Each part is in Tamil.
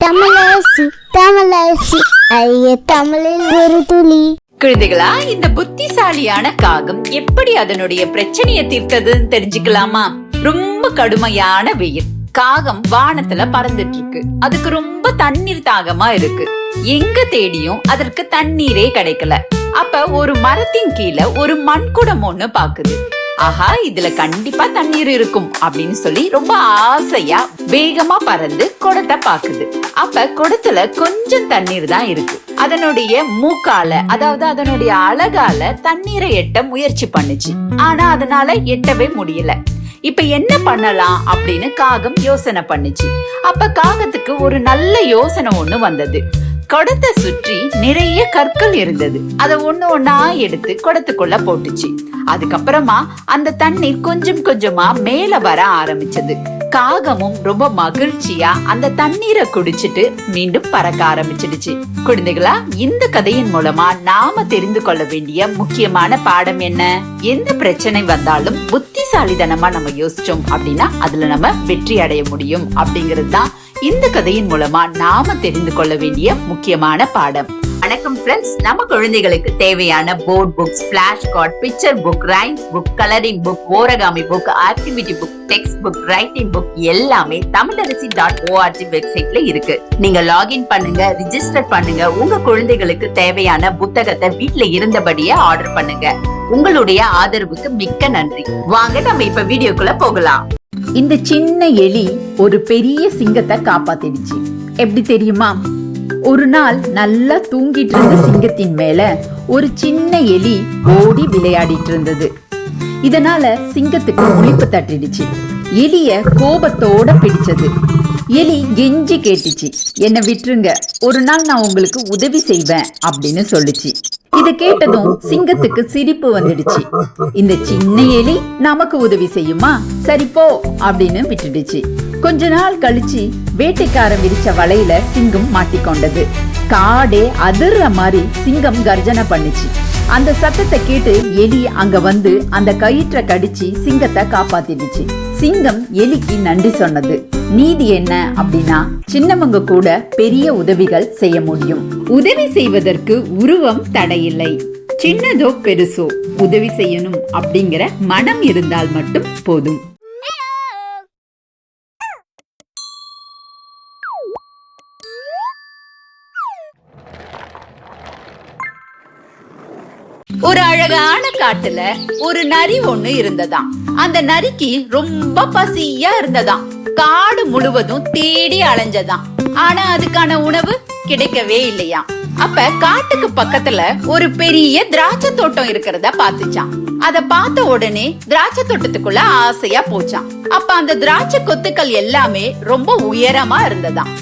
தமிழரசி தமிழரசி ஐய தமிழில் ஒரு துளி. குழந்தைகளா, இந்த புத்திசாலியான காகம் எப்படி அதனுடைய பிரச்சனையை தீர்த்ததுன்னு தெரிஞ்சுக்கலாமா? ரொம்ப கடுமையான வெயில். காகம் வானத்துல பறந்துட்டு இருக்கு. அதுக்கு ரொம்ப தண்ணீர் தாகமா இருக்கு. எங்க தேடியும் அதற்கு தண்ணீரே கிடைக்கல. அப்ப ஒரு மரத்தின் கீழே ஒரு மண்குடம் ஒண்ணு பாக்குது. ஆஹா, இதுல கண்டிப்பா தண்ணீர் இருக்கும் அப்படின்னு சொல்லி ரொம்ப ஆசையா வேகமா பறந்து குடத்தை பாக்குது. அப்ப குடத்துல கொஞ்சம் தண்ணீர் தான் இருக்கு. அதனுடைய மூக்கால, அதாவது அதனுடைய அழகால தண்ணீரை எட்ட முயற்சி பண்ணுச்சு. ஆனா அதனால எட்டவே முடியல. இப்ப என்ன பண்ணலாம் அப்படின்னு காகம் யோசனை பண்ணுச்சு. அப்ப காகத்துக்கு ஒரு நல்ல யோசனை ஒண்ணு வந்தது. குடத்தை சுற்றி நிறைய கற்கள் இருந்தது. அத ஒண்ணு ஒண்ணா எடுத்து குடத்துக்குள்ள போட்டுச்சு. அதுக்கப்புறமா அந்த தண்ணீர் கொஞ்சம் கொஞ்சமா மேல வர ஆரம்பிச்சது. காகமும் ரொம்ப மகிழ்ச்சியா அந்த தண்ணீரை குடிச்சிட்டு மீண்டும் பறக்க ஆரம்பிச்சிடுச்சு. குழந்தைகளா, இந்த கதையின் மூலமா நாம தெரிந்து கொள்ள வேண்டிய முக்கியமான பாடம் என்ன? எந்த பிரச்சனை வந்தாலும் புத்திசாலித்தனமா நம்ம யோசிச்சோம் அப்படின்னா அதுல நம்ம வெற்றி அடைய முடியும் அப்படிங்கிறது தான் இந்த கதையின் மூலமா நாம தெரிந்து கொள்ள வேண்டிய முக்கியமான பாடம். வணக்கம் ஃப்ரெண்ட்ஸ், நம்ம குழந்தைகளுக்கு தேவையான board books, flash card, picture book, rhymes book, colouring book, origami book, activity book, text book, writing book எல்லாமே தமிழரசி.org வெப்சைட்ல இருக்கு. நீங்க லாகின் பண்ணுங்க, ரிஜிஸ்டர் பண்ணுங்க. உங்க குழந்தைகளுக்கு தேவையான புத்தகத்தை வீட்ல இருந்தபடியே ஆர்டர் பண்ணுங்க. உங்களுடைய ஆதரவுக்கு மிக்க நன்றி. வாங்க நம்ம இப்ப வீடியோக்குள்ள போகலாம். இந்த சின்ன எலி ஒரு பெரிய சிங்கத்தை காப்பாத்திடுச்சு. எப்படி தெரியுமா? ஒரு நாள் நல்லா தூங்கிட்டு இருந்த சிங்கத்தின் மேல ஒரு சின்ன எலி ஓடி விளையாடிட்டு இருந்தது. இதனால சிங்கத்துக்கு முழிப்பு தட்டிடுச்சு. எலிய கோபத்தோட பிடிச்சது. எலி கெஞ்சி கேட்டுச்சு, என்ன விட்டுருங்க, ஒரு நாள் நான் உங்களுக்கு உதவி செய்வேன் அப்படின்னு சொல்லுச்சு. இத கேட்டதும் சிங்கத்துக்கு சிரிப்பு வந்துடுச்சு. இந்த சின்ன எலி நமக்கு உதவி செய்யுமா, சரி போ அப்படின்னு விட்டுடுச்சு. கொஞ்ச நாள் கழிச்சு வேட்டைக்காரன் விரிச்ச வலையில சிங்கம் மாட்டிக்கொண்டது. காடே அதிர்ற மாதிரி சிங்கம் கர்ஜனை பண்ணுச்சு. அந்த சத்தத்தை கேட்டு எலி அங்க வந்து அந்த கயிற்றை கடிச்சு சிங்கத்தை காப்பாத்திடுச்சு. சிங்கம் எலிக்கு நன்றி சொன்னது. நீதி என்ன அப்படின்னா, சின்னவங்க கூட பெரிய உதவிகள் செய்ய முடியும். உதவி செய்வதற்கு உருவம் தடையில்லை. சின்னதோ பெருசோ உதவி செய்யணும் அப்படிங்கிற மனம் இருந்தால் மட்டும் போதும். ஒரு அழகான காட்டுல ஒரு நரி ஒண்ணு இருந்ததாம். அந்த நரிக்கு ரொம்ப பசியா இருந்ததாம். காடு முழுவதும் தேடி அலைஞ்சதாம். ஆனா அதுக்கான உணவு கிடைக்கவே இல்லையா. அப்ப காட்டுக்கு பக்கத்துல ஒரு பெரிய திராட்சை தோட்டம் இருக்கிறத பாத்துச்சான். அத பார்த்த உடனே திராட்சை தோட்டத்துக்குள்ள ஆசையா போச்சான். அப்ப அந்த திராட்சை கொத்துக்கள் எல்லாமே ரொம்ப உயரமா இருந்ததாம்.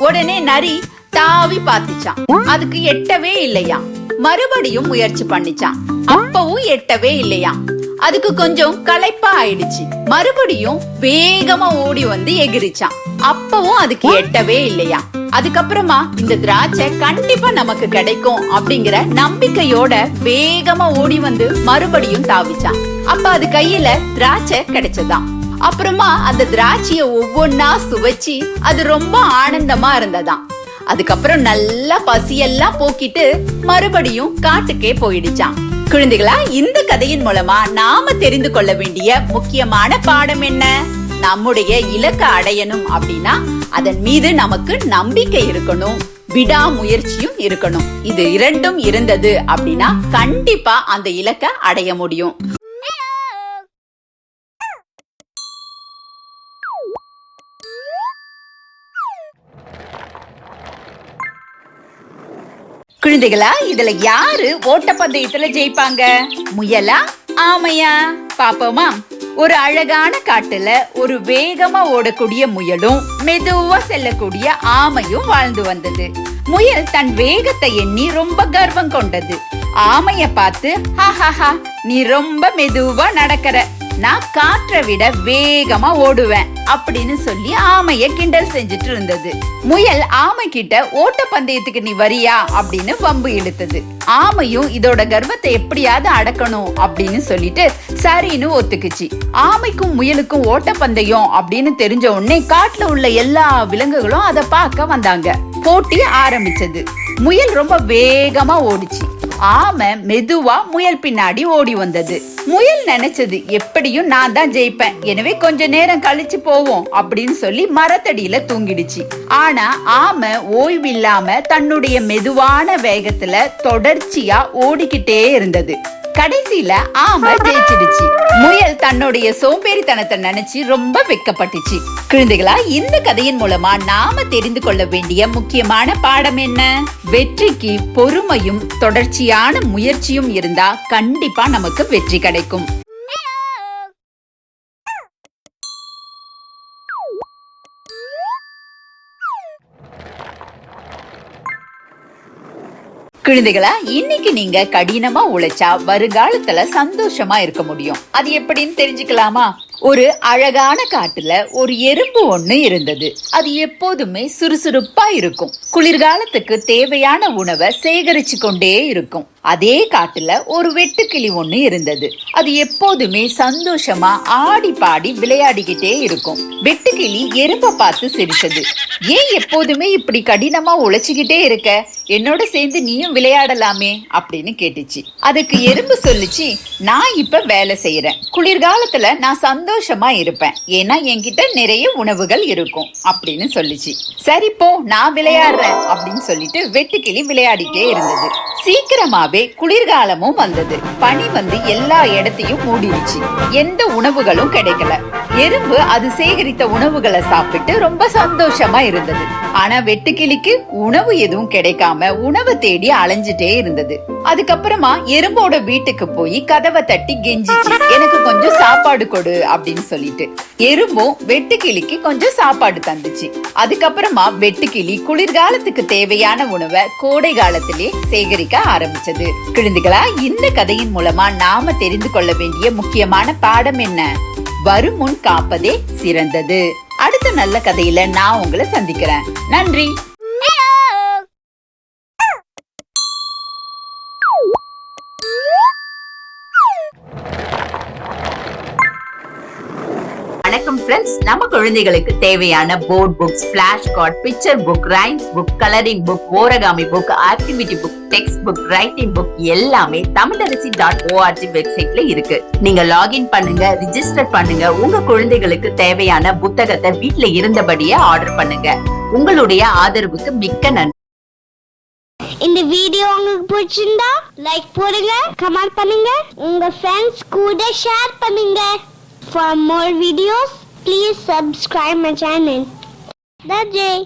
உடனே நரி தாவி பாத்துச்சான். அதுக்கு எட்டவே இல்லையா. மறுபடியும் முயற்சி பண்ணிச்சான். அப்பவும் எட்டவே இல்லையா. அதுக்கு கொஞ்சம் களைப்பா ஆயிடுச்சு. மறுபடியும் வேகமா ஓடி வந்து எகிரிச்சான். அப்பவும் அதுக்கு எட்டவே இல்லையா. அதுக்கப்புறமா இந்த திராட்சை கண்டிப்பா நமக்கு கிடைக்கும் அப்படிங்கிற நம்பிக்கையோட வேகமா ஓடி வந்து மறுபடியும் தாவிச்சான். அப்ப அது கையில திராட்சை கிடைச்சதாம். அப்புறமா அந்த திராட்சைய ஒவ்வொன்னா சுவைச்சு அது ரொம்ப ஆனந்தமா இருந்ததாம். அதுக்கப்புறம் நல்லா பசியெல்லாம் போக்கிட்டு மறுபடியும் காட்டுக்கே போயிடுச்சான். குழந்தைகளா, இந்த கதையின் மூலமா நாம தெரிந்து கொள்ள வேண்டிய முக்கியமான பாடம் என்ன? நம்முடைய இலக்கை அடையணும் அப்படின்னா அதன் மீது நமக்கு நம்பிக்கை இருக்கணும், விடாமுயற்சியும் இருக்கணும். இது இரண்டும் இருந்தது அப்படின்னா கண்டிப்பா அந்த இலக்கை அடைய முடியும். குழந்தைகளா, இதுல யாரு ஓட்டப்பந்தயத்துல ஜெயிப்பாங்க? முயலா, ஆமையா? பாப்போமா? ஒரு அழகான காட்டுல ஒரு வேகமா ஓடக்கூடிய முயலும் மெதுவா செல்லக்கூடிய ஆமையும் வாழ்ந்து வந்தது. முயல் தன் வேகத்தை எண்ணி ரொம்ப கர்வம் கொண்டது. ஆமைய பார்த்து, ஹாஹாஹா, நீ ரொம்ப மெதுவா நடக்கிற, நான் காற்றை விட வேகமா ஓடுவேன் அப்படின்னு சொல்லி ஆமைய கிண்டல் செஞ்சுட்டு இருந்தது. முயல் ஆமை கிட்ட ஓட்டப்பந்தயத்துக்கு நீ வரியா அப்படின்னு வம்பு இழுத்தது. ஆமையும் இதோட கர்வத்தை எப்படியாவது அடக்கணும் அப்படின்னு சொல்லிட்டு சரின்னு ஒத்துக்குச்சு. ஆமைக்கும் முயலுக்கும் ஓட்டப்பந்தயம் அப்படின்னு தெரிஞ்ச உடனே காட்டுல உள்ள எல்லா விலங்குகளும் அதை பார்க்க வந்தாங்க. போட்டி ஆரம்பிச்சது. முயல் ரொம்ப வேகமா ஓடிச்சு. ஆமை மெதுவா முயல் பின்னாடி ஓடி வந்தது. முயல் நினைச்சது எப்படியும் நான் தான் ஜெயிப்பேன், எனவே கொஞ்ச நேரம் கழிச்சு போவோம் அப்படின்னு சொல்லி மரத்தடியில தூங்கிடுச்சு. ஆனா ஆமை ஓய்வில்லாம தன்னுடைய மெதுவான வேகத்துல தொடர்ச்சியா ஓடிக்கிட்டே இருந்தது. கடைசியில ஆமை ஜெயிச்சிடுச்சு. முயல் தன்னுடைய சோம்பேறித்தனத்தை நினைச்சு ரொம்ப வெக்கப்பட்டுச்சு. குழந்தைகளா, இந்த கதையின் மூலமா நாம தெரிந்து கொள்ள வேண்டிய முக்கியமான பாடம் என்ன? வெற்றிக்கு பொறுமையும் தொடர்ச்சியான முயற்சியும் இருந்தா கண்டிப்பா நமக்கு வெற்றி கிடைக்கும். குழந்தைகளா, இன்னைக்கு நீங்க கடினமா உழைச்சா வருங்காலத்துல சந்தோஷமா இருக்க முடியும். அது எப்படின்னு தெரிஞ்சுக்கலாமா? ஒரு அழகான காட்டுல ஒரு எறும்பு ஒண்ணு இருந்தது. அது எப்போதுமே சுறுசுறுப்பா இருக்கும். குளிர்காலத்துக்கு தேவையான உணவை சேகரிச்சு கொண்டே இருக்கும். அதே காட்டுல ஒரு வெட்டுக்கிளி ஒண்ணு இருந்தது. அது எப்போதுமே சந்தோஷமா ஆடி பாடி விளையாடிக்கிட்டே இருக்கும். வெட்டுக்கிளி எறும்ப பார்த்து சிரிச்சது. ஏன் எப்போதுமே இப்படி கடினமா உழைச்சுக்கிட்டே இருக்க? என்னோட சேர்ந்து நீயும் விளையாடலாமே அப்படின்னு கேட்டுச்சு. அதுக்கு எறும்பு சொல்லிச்சு, நான் இப்ப வேலை செய்யறேன். குளிர்காலத்துல நான் சந்தோஷமா இருப்பேன், ஏன்னா என்கிட்ட நிறைய உணவுகள் இருக்கும் அப்படின்னு சொல்லிச்சு. சரி போ, நான் விளையாடுறேன் அப்படின்னு சொல்லிட்டு வெட்டுக்கிளி விளையாடிட்டே இருந்தது. சீக்கிரமாவே குளிர்காலமும் வந்தது. பனி வந்து எல்லா இடத்தையும் மூடிடுச்சு. எந்த உணவுகளும் கிடைக்கல. எறும்பு அது சேகரித்த உணவுகளை சாப்பிட்டு ரொம்ப சந்தோஷமா இருந்தது. ஆனா வெட்டுக்கிளிக்கு உணவு எதுவும் கிடைக்காம உணவை தேடி அலைஞ்சிட்டே இருந்தது. அதுக்கப்புறமா எறும்போட வீட்டுக்கு போய் கதவை தட்டி கெஞ்சிச்சு, எனக்கு கொஞ்சம் சாப்பாடு கொடு அப்படின்னு சொல்லிட்டு. எறும்பும் வெட்டுக்கிளிக்கு கொஞ்சம் சாப்பாடு தந்துச்சு. அதுக்கப்புறமா வெட்டுக்கிளி குளிர்காலத்துக்கு தேவையான உணவை கோடை காலத்திலே சேகரிக்க ஆரம்பிச்சது. குழந்தைகளா, இந்த கதையின் மூலமா நாம தெரிந்து கொள்ள வேண்டிய முக்கியமான பாடம் என்ன? வரும் முன் காப்பதே சிறந்தது. அடுத்த நல்ல கதையில நான் உங்களை சந்திக்கிறேன். நன்றி. வணக்கம் ஃப்ரெண்ட்ஸ், நம்ம குழந்தைகளுக்கு தேவையான board books, flash card, picture book, rhymes book, colouring book, origami book, activity book, text book, writing book எல்லாமே tamilaraசி.org வெப்சைட்ல இருக்கு. நீங்க லாகின் பண்ணுங்க, ரிஜிஸ்டர் பண்ணுங்க. உங்க குழந்தைகளுக்கு தேவையான புத்தகத்தை வீட்ல இருந்தபடியே ஆர்டர் பண்ணுங்க. உங்களுடைய ஆதரவுக்கு மிக்க நன்றி. இந்த வீடியோ உங்களுக்கு பிடிச்சிருந்தா லைக் போடுங்க, கமெண்ட் பண்ணுங்க, உங்க ஃப்ரெண்ட்ஸ் கூட ஷேர் பண்ணுங்க. For more videos, please subscribe my channel. That's it.